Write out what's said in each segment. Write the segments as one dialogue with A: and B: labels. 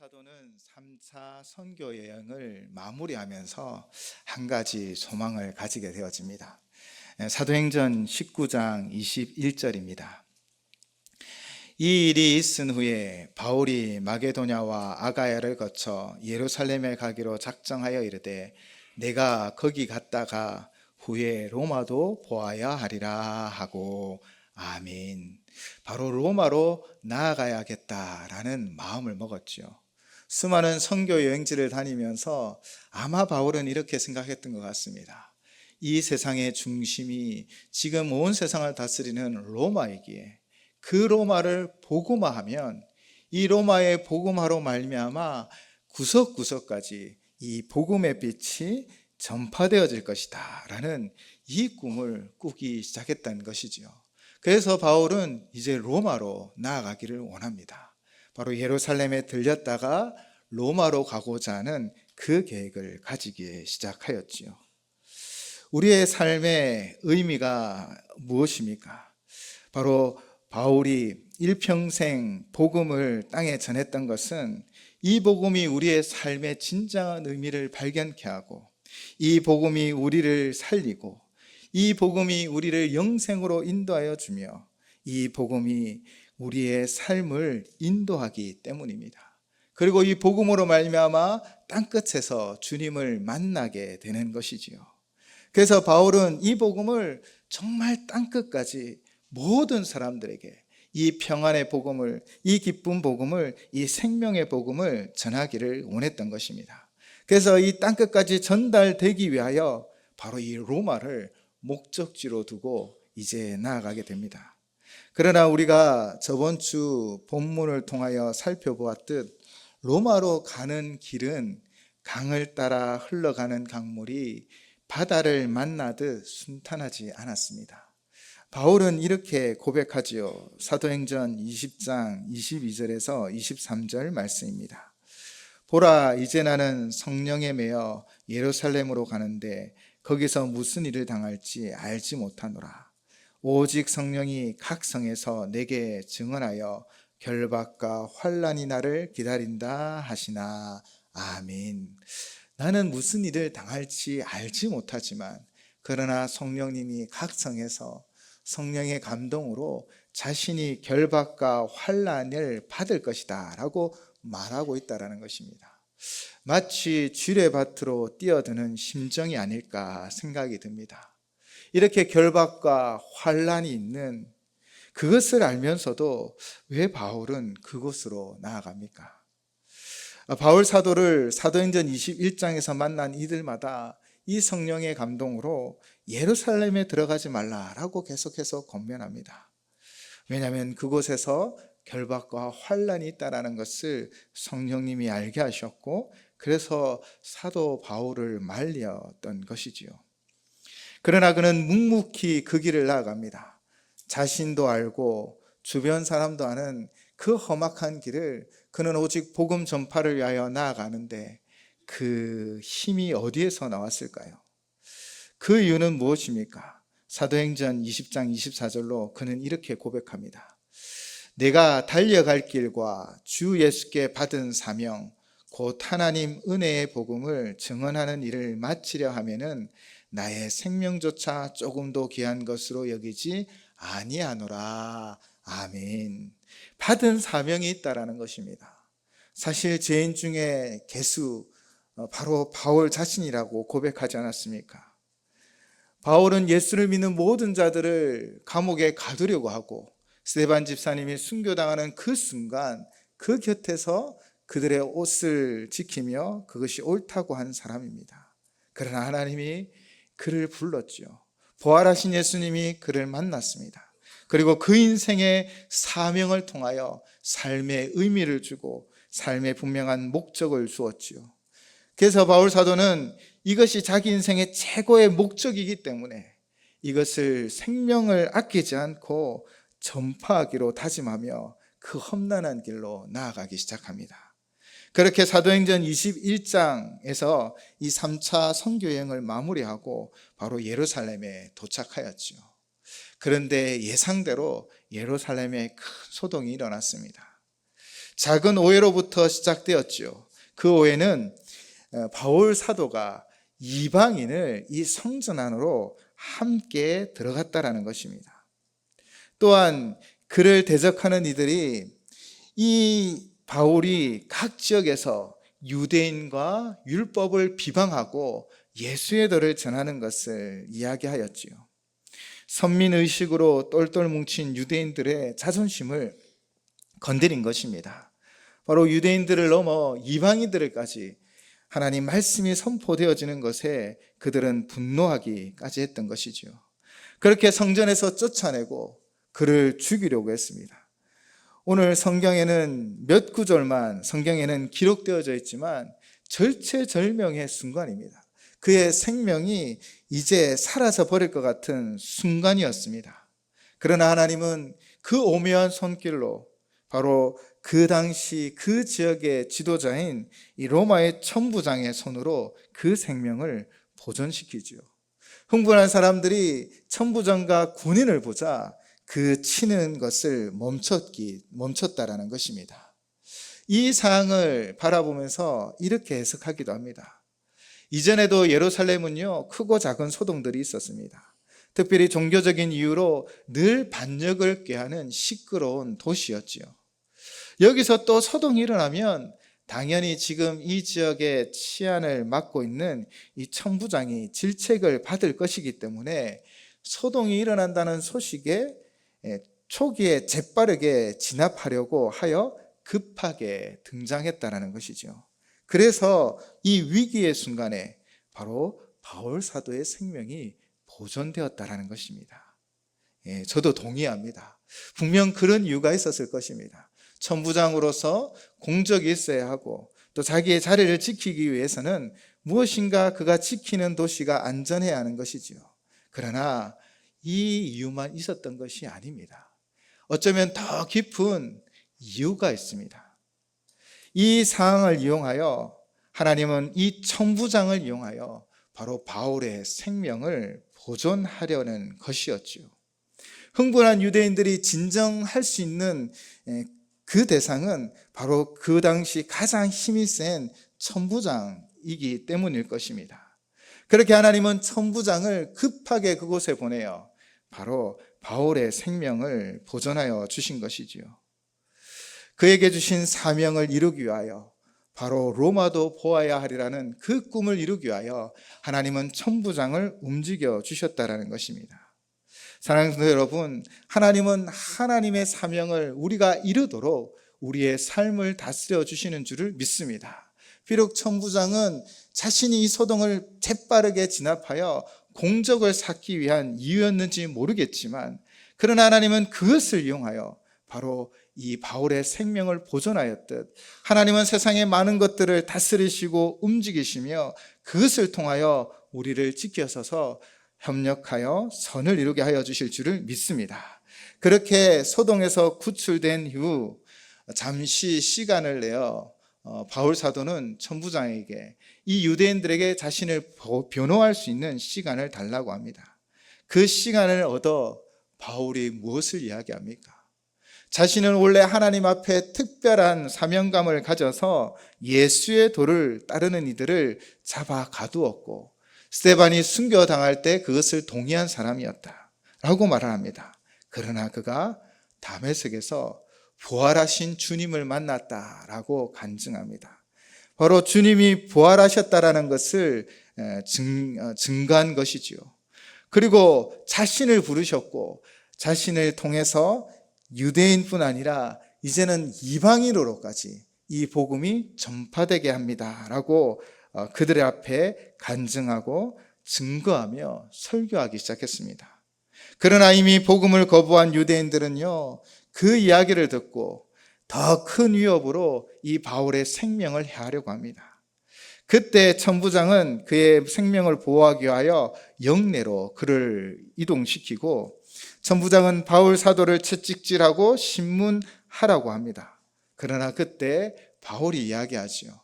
A: 사도는 3차 선교 여행을 마무리하면서 한 가지 소망을 가지게 되어집니다. 사도행전 19장 21절입니다. 이 일이 있은 후에 바울이 마게도냐와 아가야를 거쳐 예루살렘에 가기로 작정하여 이르되 내가 거기 갔다가 후에 로마도 보아야 하리라 하고 아멘. 바로 로마로 나아가야겠다라는 마음을 먹었죠. 수많은 선교 여행지를 다니면서 아마 바울은 이렇게 생각했던 것 같습니다. 이 세상의 중심이 지금 온 세상을 다스리는 로마이기에 그 로마를 복음화하면 이 로마의 복음화로 말미암아 구석구석까지 이 복음의 빛이 전파되어질 것이다 라는 이 꿈을 꾸기 시작했다는 것이지요. 그래서 바울은 이제 로마로 나아가기를 원합니다. 바로 예루살렘에 들렸다가 로마로 가고자 하는 그 계획을 가지기 시작하였지요. 우리의 삶의 의미가 무엇입니까? 바로 바울이 일평생 복음을 땅에 전했던 것은 이 복음이 우리의 삶의 진정한 의미를 발견케 하고 이 복음이 우리를 살리고 이 복음이 우리를 영생으로 인도하여 주며 이 복음이 우리의 삶을 인도하기 때문입니다. 그리고 이 복음으로 말미암아 땅끝에서 주님을 만나게 되는 것이지요. 그래서 바울은 이 복음을 정말 땅끝까지 모든 사람들에게 이 평안의 복음을, 이 기쁜 복음을, 이 생명의 복음을 전하기를 원했던 것입니다. 그래서 이 땅끝까지 전달되기 위하여 바로 이 로마를 목적지로 두고 이제 나아가게 됩니다. 그러나 우리가 저번 주 본문을 통하여 살펴보았듯 로마로 가는 길은 강을 따라 흘러가는 강물이 바다를 만나듯 순탄하지 않았습니다. 바울은 이렇게 고백하지요. 사도행전 20장 22절에서 23절 말씀입니다. 보라, 이제 나는 성령에 매여 예루살렘으로 가는데 거기서 무슨 일을 당할지 알지 못하노라. 오직 성령이 각 성에서 내게 증언하여 결박과 환난이 나를 기다린다 하시나. 아멘. 나는 무슨 일을 당할지 알지 못하지만 그러나 성령님이 각 성에서 성령의 감동으로 자신이 결박과 환난을 받을 것이다 라고 말하고 있다는 것입니다. 마치 쥐레밭으로 뛰어드는 심정이 아닐까 생각이 듭니다. 이렇게 결박과 환난이 있는 그것을 알면서도 왜 바울은 그곳으로 나아갑니까? 바울 사도를 사도행전 21장에서 만난 이들마다 이 성령의 감동으로 예루살렘에 들어가지 말라라고 계속해서 권면합니다. 왜냐하면 그곳에서 결박과 환난이 있다는 것을 성령님이 알게 하셨고 그래서 사도 바울을 말렸던 것이지요. 그러나 그는 묵묵히 그 길을 나아갑니다. 자신도 알고 주변 사람도 아는 그 험악한 길을 그는 오직 복음 전파를 위하여 나아가는데 그 힘이 어디에서 나왔을까요? 그 이유는 무엇입니까? 사도행전 20장 24절로 그는 이렇게 고백합니다. 내가 달려갈 길과 주 예수께 받은 사명 곧 하나님 은혜의 복음을 증언하는 일을 마치려 하면은 나의 생명조차 조금도 귀한 것으로 여기지 아니하노라. 아멘. 받은 사명이 있다라는 것입니다. 사실 죄인 중에 개수 바로 바울 자신이라고 고백하지 않았습니까? 바울은 예수를 믿는 모든 자들을 감옥에 가두려고 하고 스데반 집사님이 순교당하는 그 순간 그 곁에서 그들의 옷을 지키며 그것이 옳다고 한 사람입니다. 그러나 하나님이 그를 불렀죠. 부활하신 예수님이 그를 만났습니다. 그리고 그 인생의 사명을 통하여 삶의 의미를 주고 삶의 분명한 목적을 주었지요. 그래서 바울 사도는 이것이 자기 인생의 최고의 목적이기 때문에 이것을 생명을 아끼지 않고 전파하기로 다짐하며 그 험난한 길로 나아가기 시작합니다. 그렇게 사도행전 21장에서 이 3차 선교여행을 마무리하고 바로 예루살렘에 도착하였죠. 그런데 예상대로 예루살렘에 큰 소동이 일어났습니다. 작은 오해로부터 시작되었지요. 그 오해는 바울 사도가 이방인을 이 성전 안으로 함께 들어갔다라는 것입니다. 또한 그를 대적하는 이들이 이 바울이 각 지역에서 유대인과 율법을 비방하고 예수의 도를 전하는 것을 이야기하였지요. 선민의식으로 똘똘 뭉친 유대인들의 자존심을 건드린 것입니다. 바로 유대인들을 넘어 이방인들까지 하나님 말씀이 선포되어지는 것에 그들은 분노하기까지 했던 것이지요. 그렇게 성전에서 쫓아내고 그를 죽이려고 했습니다. 오늘 성경에는 몇 구절만 성경에는 기록되어져 있지만 절체절명의 순간입니다. 그의 생명이 이제 사라져 버릴 것 같은 순간이었습니다. 그러나 하나님은 그 오묘한 손길로 바로 그 당시 그 지역의 지도자인 이 로마의 천부장의 손으로 그 생명을 보존시키지요. 흥분한 사람들이 천부장과 군인을 보자 그 치는 것을 멈췄다라는 것입니다. 이 상황을 바라보면서 이렇게 해석하기도 합니다. 이전에도 예루살렘은요, 크고 작은 소동들이 있었습니다. 특별히 종교적인 이유로 늘 반역을 꾀하는 시끄러운 도시였지요. 여기서 또 소동이 일어나면 당연히 지금 이 지역의 치안을 맡고 있는 이 천부장이 질책을 받을 것이기 때문에 소동이 일어난다는 소식에 초기에 재빠르게 진압하려고 하여 급하게 등장했다는 것이죠. 그래서 이 위기의 순간에 바로 바울 사도의 생명이 보존되었다는 것입니다. 저도 동의합니다. 분명 그런 이유가 있었을 것입니다. 천부장으로서 공적이 있어야 하고 또 자기의 자리를 지키기 위해서는 무엇인가 그가 지키는 도시가 안전해야 하는 것이지요. 그러나 이 이유만 있었던 것이 아닙니다. 어쩌면 더 깊은 이유가 있습니다. 이 상황을 이용하여 하나님은 이 천부장을 이용하여 바로 바울의 생명을 보존하려는 것이었지요. 흥분한 유대인들이 진정할 수 있는 그 대상은 바로 그 당시 가장 힘이 센 천부장이기 때문일 것입니다. 그렇게 하나님은 천부장을 급하게 그곳에 보내어 바로 바울의 생명을 보존하여 주신 것이지요. 그에게 주신 사명을 이루기 위하여 바로 로마도 보아야 하리라는 그 꿈을 이루기 위하여 하나님은 천부장을 움직여 주셨다라는 것입니다. 사랑하는 성도 여러분, 하나님은 하나님의 사명을 우리가 이루도록 우리의 삶을 다스려 주시는 줄을 믿습니다. 비록 천부장은 자신이 이 소동을 재빠르게 진압하여 공적을 쌓기 위한 이유였는지 모르겠지만, 그러나 하나님은 그것을 이용하여 바로 이 바울의 생명을 보존하였듯 하나님은 세상의 많은 것들을 다스리시고 움직이시며 그것을 통하여 우리를 지켜서서 협력하여 선을 이루게 하여 주실 줄을 믿습니다. 그렇게 소동에서 구출된 이후 잠시 시간을 내어 바울 사도는 천부장에게 이 유대인들에게 자신을 변호할 수 있는 시간을 달라고 합니다. 그 시간을 얻어 바울이 무엇을 이야기합니까? 자신은 원래 하나님 앞에 특별한 사명감을 가져서 예수의 도를 따르는 이들을 잡아 가두었고 스데반이 순교당할 때 그것을 동의한 사람이었다 라고 말을 합니다. 그러나 그가 다메섹에서 부활하신 주님을 만났다라고 간증합니다. 바로 주님이 부활하셨다라는 것을 증거한 것이지요. 그리고 자신을 부르셨고 자신을 통해서 유대인뿐 아니라 이제는 이방인으로까지 이 복음이 전파되게 합니다라고 그들의 앞에 간증하고 증거하며 설교하기 시작했습니다. 그러나 이미 복음을 거부한 유대인들은요, 그 이야기를 듣고 더 큰 위협으로 이 바울의 생명을 해하려고 합니다. 그때 천부장은 그의 생명을 보호하기 위하여 영내로 그를 이동시키고 천부장은 바울 사도를 채찍질하고 신문하라고 합니다. 그러나 그때 바울이 이야기하지요.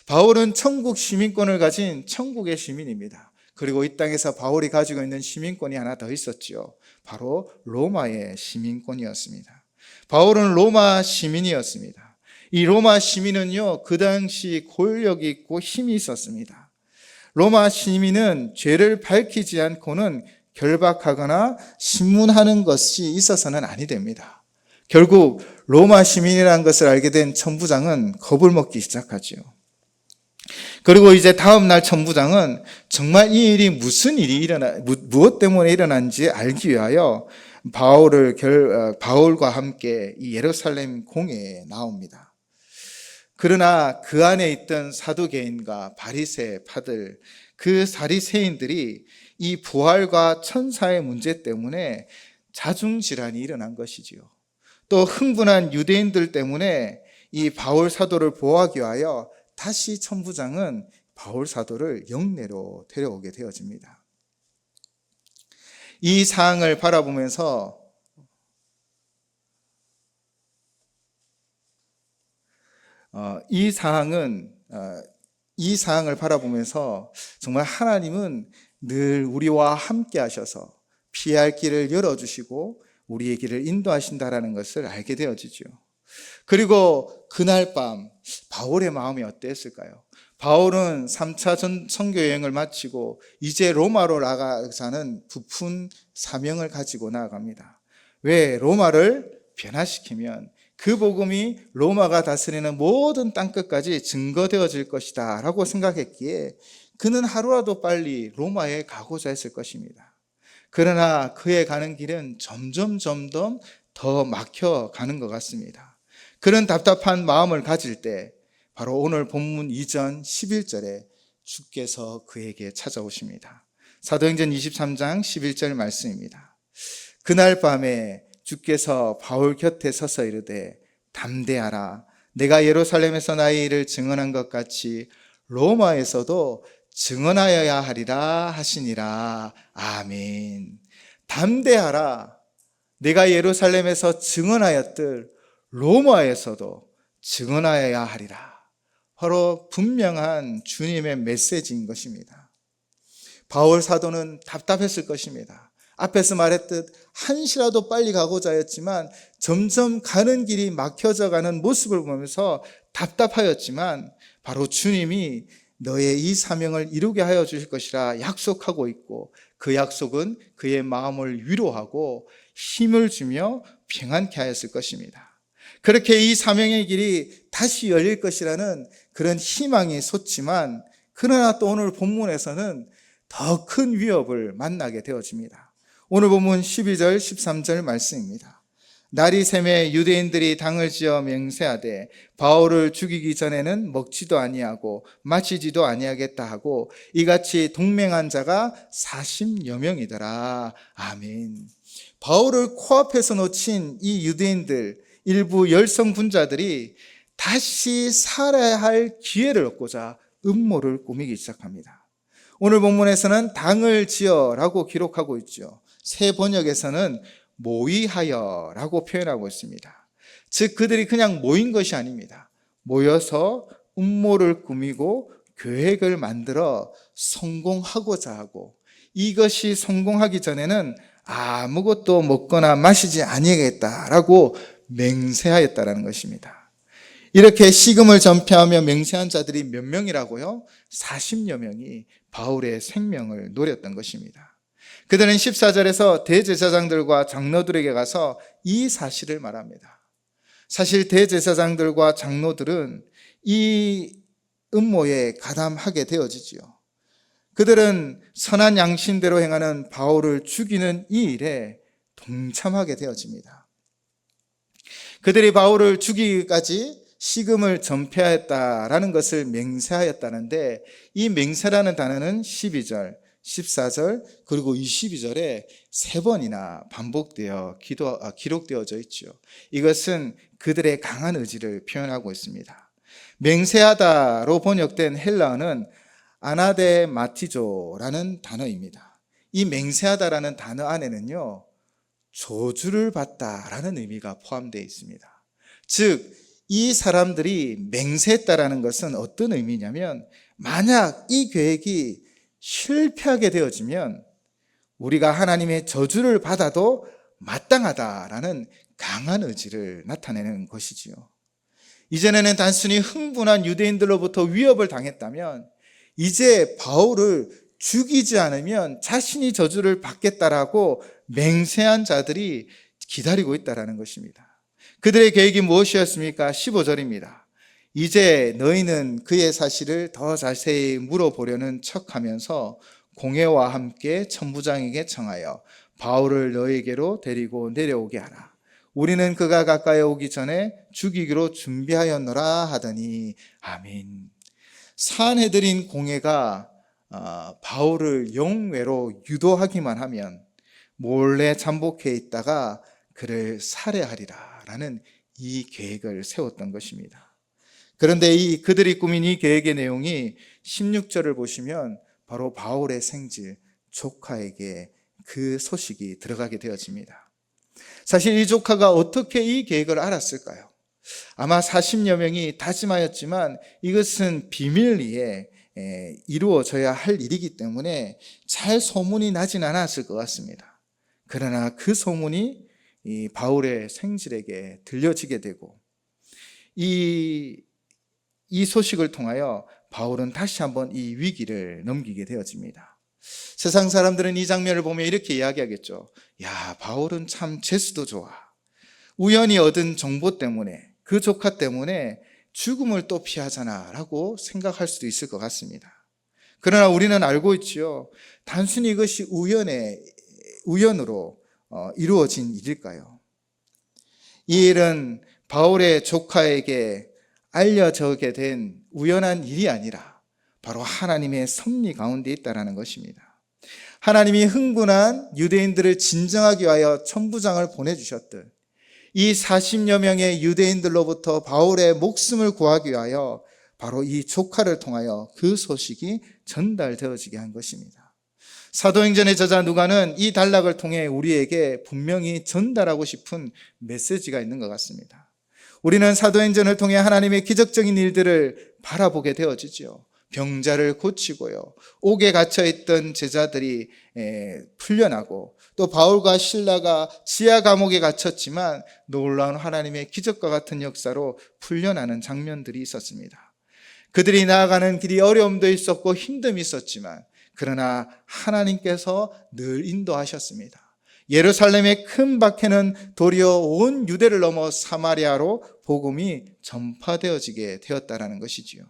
A: 바울은 천국 시민권을 가진 천국의 시민입니다. 그리고 이 땅에서 바울이 가지고 있는 시민권이 하나 더 있었지요. 바로 로마의 시민권이었습니다. 바울은 로마 시민이었습니다. 이 로마 시민은요, 그 당시 권력이 있고 힘이 있었습니다. 로마 시민은 죄를 밝히지 않고는 결박하거나 신문하는 것이 있어서는 아니 됩니다. 결국 로마 시민이라는 것을 알게 된 천부장은 겁을 먹기 시작하지요. 그리고 이제 다음 날 천부장은 정말 이 일이 무엇 때문에 일어난지 알기 위하여 바울과 함께 이 예루살렘 공회에 나옵니다. 그러나 그 안에 있던 사두개인과 바리새파들, 그 사리새인들이 이 부활과 천사의 문제 때문에 자중질환이 일어난 것이지요. 또 흥분한 유대인들 때문에 이 바울 사도를 보호하기 위하여 다시 천부장은 바울 사도를 영내로 데려오게 되어집니다. 이 사항을 바라보면서 이 사항을 바라보면서 정말 하나님은 늘 우리와 함께 하셔서 피할 길을 열어주시고 우리의 길을 인도하신다라는 것을 알게 되어지죠. 그리고 그날 밤 바울의 마음이 어땠을까요? 바울은 3차 선교 여행을 마치고 이제 로마로 나가자는 부푼 사명을 가지고 나아갑니다. 왜? 로마를 변화시키면 그 복음이 로마가 다스리는 모든 땅끝까지 증거되어질 것이다 라고 생각했기에 그는 하루라도 빨리 로마에 가고자 했을 것입니다. 그러나 그의 가는 길은 점점 더 막혀가는 것 같습니다. 그런 답답한 마음을 가질 때 바로 오늘 본문 이전 11절에 주께서 그에게 찾아오십니다. 사도행전 23장 11절 말씀입니다. 그날 밤에 주께서 바울 곁에 서서 이르되 담대하라, 내가 예루살렘에서 나의 일을 증언한 것 같이 로마에서도 증언하여야 하리라 하시니라. 아멘. 담대하라, 내가 예루살렘에서 증언하였들 로마에서도 증언하여야 하리라. 바로 분명한 주님의 메시지인 것입니다. 바울 사도는 답답했을 것입니다. 앞에서 말했듯 한시라도 빨리 가고자 했지만 점점 가는 길이 막혀져 가는 모습을 보면서 답답하였지만 바로 주님이 너의 이 사명을 이루게 하여 주실 것이라 약속하고 있고 그 약속은 그의 마음을 위로하고 힘을 주며 평안케 하였을 것입니다. 그렇게 이 사명의 길이 다시 열릴 것이라는 그런 희망이 솟지만 그러나 또 오늘 본문에서는 더 큰 위협을 만나게 되어집니다. 오늘 본문 12절 13절 말씀입니다. 날이 새매 유대인들이 당을 지어 맹세하되 바울을 죽이기 전에는 먹지도 아니하고 마시지도 아니하겠다 하고 이같이 동맹한 자가 40여 명이더라. 아멘. 바울을 코앞에서 놓친 이 유대인들 일부 열성분자들이 다시 살아야 할 기회를 얻고자 음모를 꾸미기 시작합니다. 오늘 본문에서는 당을 지어라고 기록하고 있죠. 새 번역에서는 모의하여라고 표현하고 있습니다. 즉 그들이 그냥 모인 것이 아닙니다. 모여서 음모를 꾸미고 계획을 만들어 성공하고자 하고 이것이 성공하기 전에는 아무것도 먹거나 마시지 아니하겠다라고 맹세하였다라는 것입니다. 이렇게 식음을 전폐하며 맹세한 자들이 몇 명이라고요? 40여 명이 바울의 생명을 노렸던 것입니다. 그들은 14절에서 대제사장들과 장로들에게 가서 이 사실을 말합니다. 사실 대제사장들과 장로들은 이 음모에 가담하게 되어지지요. 그들은 선한 양심대로 행하는 바울을 죽이는 이 일에 동참하게 되어집니다. 그들이 바울을 죽이기까지 식음을 전폐하였다라는 것을 맹세하였다는데 이 맹세라는 단어는 12절, 14절 그리고 22절에 3번이나 반복되어 기록되어져 있죠. 이것은 그들의 강한 의지를 표현하고 있습니다. 맹세하다로 번역된 헬라어는 아나데마티조라는 단어입니다. 이 맹세하다라는 단어 안에는요 저주를 받다라는 의미가 포함되어 있습니다. 즉 이 사람들이 맹세했다라는 것은 어떤 의미냐면 만약 이 계획이 실패하게 되어지면 우리가 하나님의 저주를 받아도 마땅하다라는 강한 의지를 나타내는 것이지요. 이전에는 단순히 흥분한 유대인들로부터 위협을 당했다면 이제 바울을 죽이지 않으면 자신이 저주를 받겠다라고 맹세한 자들이 기다리고 있다는 것입니다. 그들의 계획이 무엇이었습니까? 15절입니다. 이제 너희는 그의 사실을 더 자세히 물어보려는 척하면서 공회와 함께 천부장에게 청하여 바울을 너희에게로 데리고 내려오게 하라. 우리는 그가 가까이 오기 전에 죽이기로 준비하였노라 하더니 아멘. 산헤드린 공회가 바울을 영외로 유도하기만 하면 몰래 잠복해 있다가 그를 살해하리라 라는 이 계획을 세웠던 것입니다. 그런데 그들이 꾸민 이 계획의 내용이 16절을 보시면 바로 바울의 생질 조카에게 그 소식이 들어가게 되어집니다. 사실 이 조카가 어떻게 이 계획을 알았을까요? 아마 40여 명이 다짐하였지만 이것은 비밀리에 이루어져야 할 일이기 때문에 잘 소문이 나진 않았을 것 같습니다. 그러나 그 소문이 이 바울의 생질에게 들려지게 되고 이 소식을 통하여 바울은 다시 한번 이 위기를 넘기게 되어집니다. 세상 사람들은 이 장면을 보면 이렇게 이야기하겠죠. 야, 바울은 참 재수도 좋아. 우연히 얻은 정보 때문에 그 조카 때문에 죽음을 또 피하잖아 라고 생각할 수도 있을 것 같습니다. 그러나 우리는 알고 있지요. 단순히 이것이 우연으로 이루어진 일일까요? 이 일은 바울의 조카에게 알려지게 된 우연한 일이 아니라 바로 하나님의 섭리 가운데 있다는 것입니다. 하나님이 흥분한 유대인들을 진정하기 위하여 천부장을 보내주셨듯 이 40여 명의 유대인들로부터 바울의 목숨을 구하기 위하여 바로 이 조카를 통하여 그 소식이 전달되어지게 한 것입니다. 사도행전의 저자 누가는 이 단락을 통해 우리에게 분명히 전달하고 싶은 메시지가 있는 것 같습니다. 우리는 사도행전을 통해 하나님의 기적적인 일들을 바라보게 되어지죠. 병자를 고치고요, 옥에 갇혀있던 제자들이 풀려나고 또 바울과 실라가 지하 감옥에 갇혔지만 놀라운 하나님의 기적과 같은 역사로 풀려나는 장면들이 있었습니다. 그들이 나아가는 길이 어려움도 있었고 힘듦이 있었지만 그러나 하나님께서 늘 인도하셨습니다. 예루살렘의 큰 박해는 도리어 온 유대를 넘어 사마리아로 복음이 전파되어지게 되었다는 것이지요.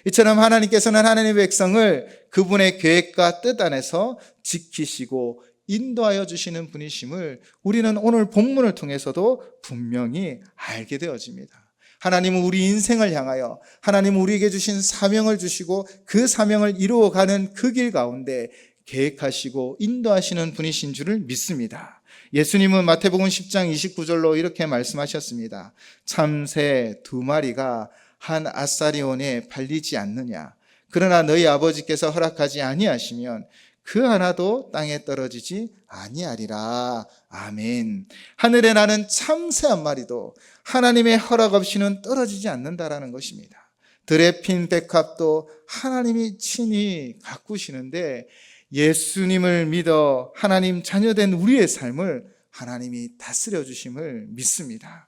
A: 이처럼 하나님께서는 하나님의 백성을 그분의 계획과 뜻 안에서 지키시고 인도하여 주시는 분이심을 우리는 오늘 본문을 통해서도 분명히 알게 되어집니다. 하나님은 우리 인생을 향하여 하나님은 우리에게 주신 사명을 주시고 그 사명을 이루어가는 그 길 가운데 계획하시고 인도하시는 분이신 줄을 믿습니다. 예수님은 마태복음 10장 29절로 이렇게 말씀하셨습니다. 참새 2마리가 한 아사리온에 팔리지 않느냐? 그러나 너희 아버지께서 허락하지 아니하시면 그 하나도 땅에 떨어지지 아니하리라. 아멘. 하늘에 나는 참새 한 마리도 하나님의 허락 없이는 떨어지지 않는다라는 것입니다. 들에 핀 백합도 하나님이 친히 가꾸시는데 예수님을 믿어 하나님 자녀된 우리의 삶을 하나님이 다스려 주심을 믿습니다.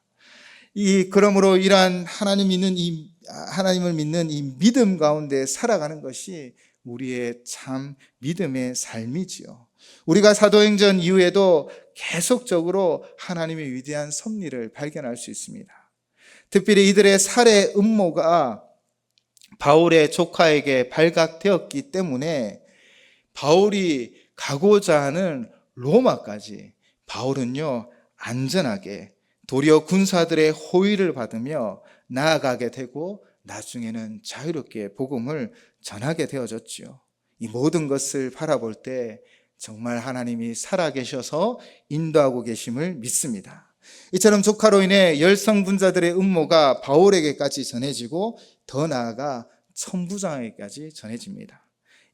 A: 그러므로 이러한 하나님을 믿는 이 믿음 가운데 살아가는 것이 우리의 참 믿음의 삶이지요. 우리가 사도행전 이후에도 계속적으로 하나님의 위대한 섭리를 발견할 수 있습니다. 특별히 이들의 살해 음모가 바울의 조카에게 발각되었기 때문에 바울이 가고자 하는 로마까지 바울은요 안전하게 도리어 군사들의 호의를 받으며 나아가게 되고 나중에는 자유롭게 복음을 전하게 되어졌지요. 이 모든 것을 바라볼 때 정말 하나님이 살아계셔서 인도하고 계심을 믿습니다. 이처럼 조카로 인해 열성분자들의 음모가 바울에게까지 전해지고 더 나아가 천부장에게까지 전해집니다.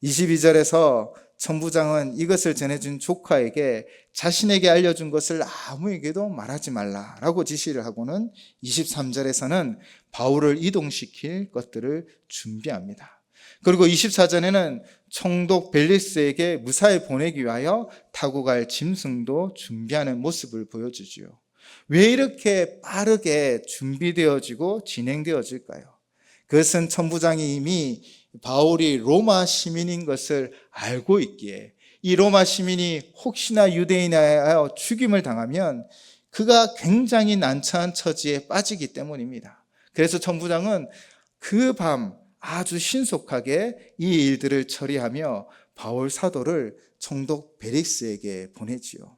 A: 22절에서 천부장은 이것을 전해준 조카에게 자신에게 알려준 것을 아무에게도 말하지 말라라고 지시를 하고는 23절에서는 바울을 이동시킬 것들을 준비합니다. 그리고 24절에는 총독 벨리스에게 무사히 보내기 위하여 타고 갈 짐승도 준비하는 모습을 보여주지요. 왜 이렇게 빠르게 준비되어지고 진행되어질까요? 그것은 천부장이 이미 바울이 로마 시민인 것을 알고 있기에, 이 로마 시민이 혹시나 유대인에 하여 죽임을 당하면 그가 굉장히 난처한 처지에 빠지기 때문입니다. 그래서 천부장은 그 밤 아주 신속하게 이 일들을 처리하며 바울 사도를 총독 베릭스에게 보내지요.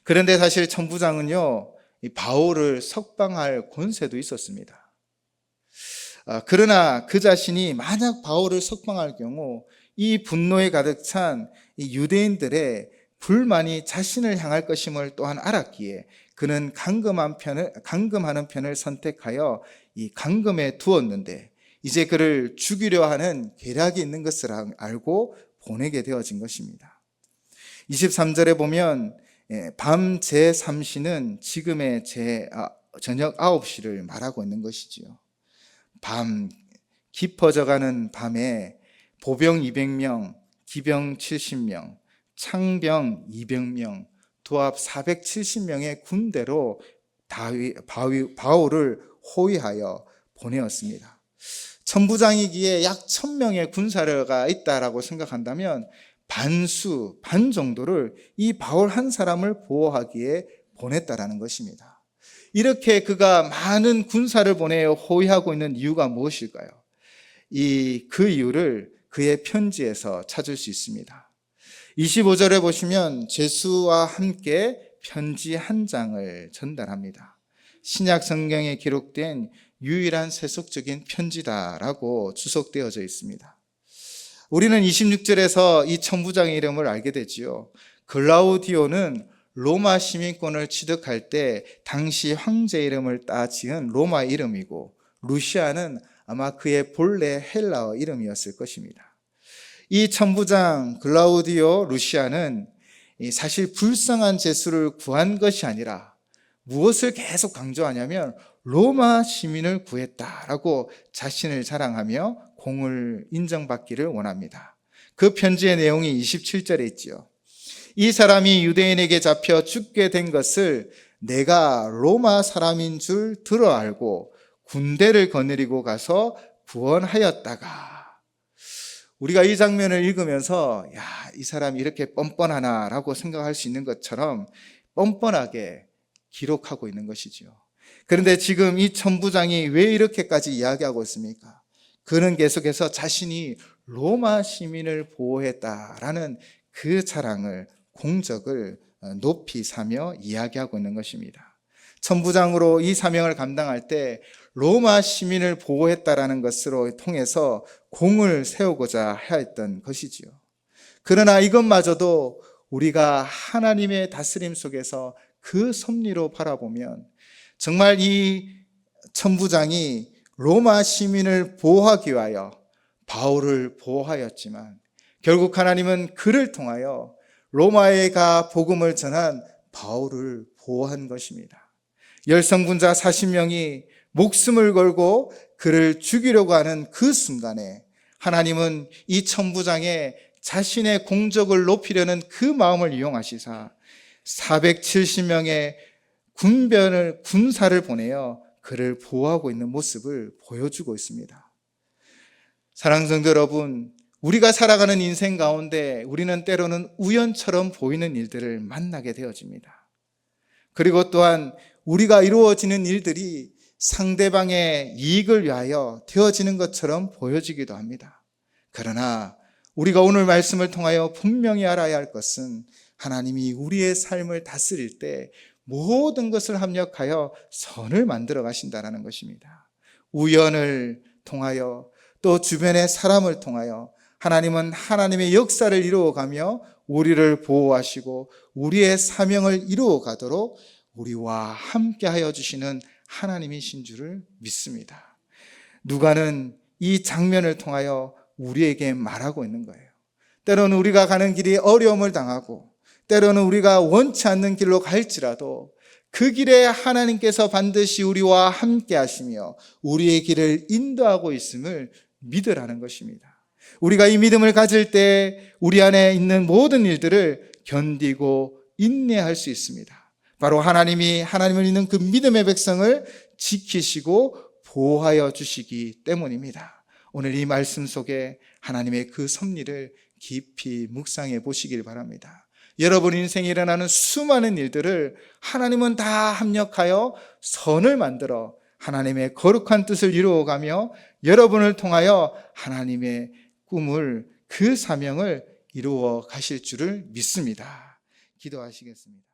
A: 그런데 사실 천부장은요, 이 바울을 석방할 권세도 있었습니다. 그러나 그 자신이 만약 바울을 석방할 경우 이 분노에 가득 찬 이 유대인들의 불만이 자신을 향할 것임을 또한 알았기에 그는 감금하는 편을 선택하여 이 감금에 두었는데, 이제 그를 죽이려 하는 계략이 있는 것을 알고 보내게 되어진 것입니다. 23절에 보면 밤 제3시는 지금의 저녁 9시를 말하고 있는 것이지요. 밤, 깊어져가는 밤에 보병 200명, 기병 70명, 창병 200명, 도합 470명의 군대로 바울을 호위하여 보내었습니다. 천부장이기에 약 1000명의 군사가 있다라고 생각한다면 반 정도를 이 바울 한 사람을 보호하기에 보냈다라는 것입니다. 이렇게 그가 많은 군사를 보내 호위하고 있는 이유가 무엇일까요? 그 이유를 그의 편지에서 찾을 수 있습니다. 25절에 보시면 제수와 함께 편지 한 장을 전달합니다. 신약 성경에 기록된 유일한 세속적인 편지다라고 주석되어져 있습니다. 우리는 26절에서 이 천부장의 이름을 알게 되지요. 글라우디오는 로마 시민권을 취득할 때 당시 황제 이름을 따 지은 로마 이름이고, 루시아는 아마 그의 본래 헬라어 이름이었을 것입니다. 이 천부장 글라우디오 루시아는 사실 불쌍한 제수를 구한 것이 아니라 무엇을 계속 강조하냐면 로마 시민을 구했다라고 자신을 자랑하며 공을 인정받기를 원합니다. 그 편지의 내용이 27절에 있지요. 이 사람이 유대인에게 잡혀 죽게 된 것을 내가 로마 사람인 줄 들어 알고 군대를 거느리고 가서 구원하였다가, 우리가 이 장면을 읽으면서 이 사람이 이렇게 뻔뻔하나라고 생각할 수 있는 것처럼 뻔뻔하게 기록하고 있는 것이죠. 그런데 지금 이 천부장이 왜 이렇게까지 이야기하고 있습니까? 그는 계속해서 자신이 로마 시민을 보호했다라는 그 자랑을, 공적을 높이 사며 이야기하고 있는 것입니다. 천부장으로 이 사명을 감당할 때 로마 시민을 보호했다라는 것으로 통해서 공을 세우고자 하였던 것이지요. 그러나 이것마저도 우리가 하나님의 다스림 속에서 그 섭리로 바라보면 정말 이 천부장이 로마 시민을 보호하기 위하여 바울을 보호하였지만 결국 하나님은 그를 통하여 로마에 가 복음을 전한 바울을 보호한 것입니다. 열성군자 40명이 목숨을 걸고 그를 죽이려고 하는 그 순간에 하나님은 이 천부장의 자신의 공적을 높이려는 그 마음을 이용하시사 470명의 군사를 보내어 그를 보호하고 있는 모습을 보여주고 있습니다. 사랑하는 성도 여러분, 우리가 살아가는 인생 가운데 우리는 때로는 우연처럼 보이는 일들을 만나게 되어집니다. 그리고 또한 우리가 이루어지는 일들이 상대방의 이익을 위하여 되어지는 것처럼 보여지기도 합니다. 그러나 우리가 오늘 말씀을 통하여 분명히 알아야 할 것은 하나님이 우리의 삶을 다스릴 때 모든 것을 합력하여 선을 만들어 가신다는 것입니다. 우연을 통하여 또 주변의 사람을 통하여 하나님은 하나님의 역사를 이루어가며 우리를 보호하시고 우리의 사명을 이루어가도록 우리와 함께하여 주시는 하나님이신 줄을 믿습니다. 누가는 이 장면을 통하여 우리에게 말하고 있는 거예요. 때로는 우리가 가는 길이 어려움을 당하고 때로는 우리가 원치 않는 길로 갈지라도 그 길에 하나님께서 반드시 우리와 함께 하시며 우리의 길을 인도하고 있음을 믿으라는 것입니다. 우리가 이 믿음을 가질 때 우리 안에 있는 모든 일들을 견디고 인내할 수 있습니다. 바로 하나님을 믿는 그 믿음의 백성을 지키시고 보호하여 주시기 때문입니다. 오늘 이 말씀 속에 하나님의 그 섭리를 깊이 묵상해 보시길 바랍니다. 여러분 인생에 일어나는 수많은 일들을 하나님은 다 합력하여 선을 만들어 하나님의 거룩한 뜻을 이루어가며 여러분을 통하여 하나님의 꿈을, 그 사명을 이루어 가실 줄을 믿습니다. 기도하시겠습니다.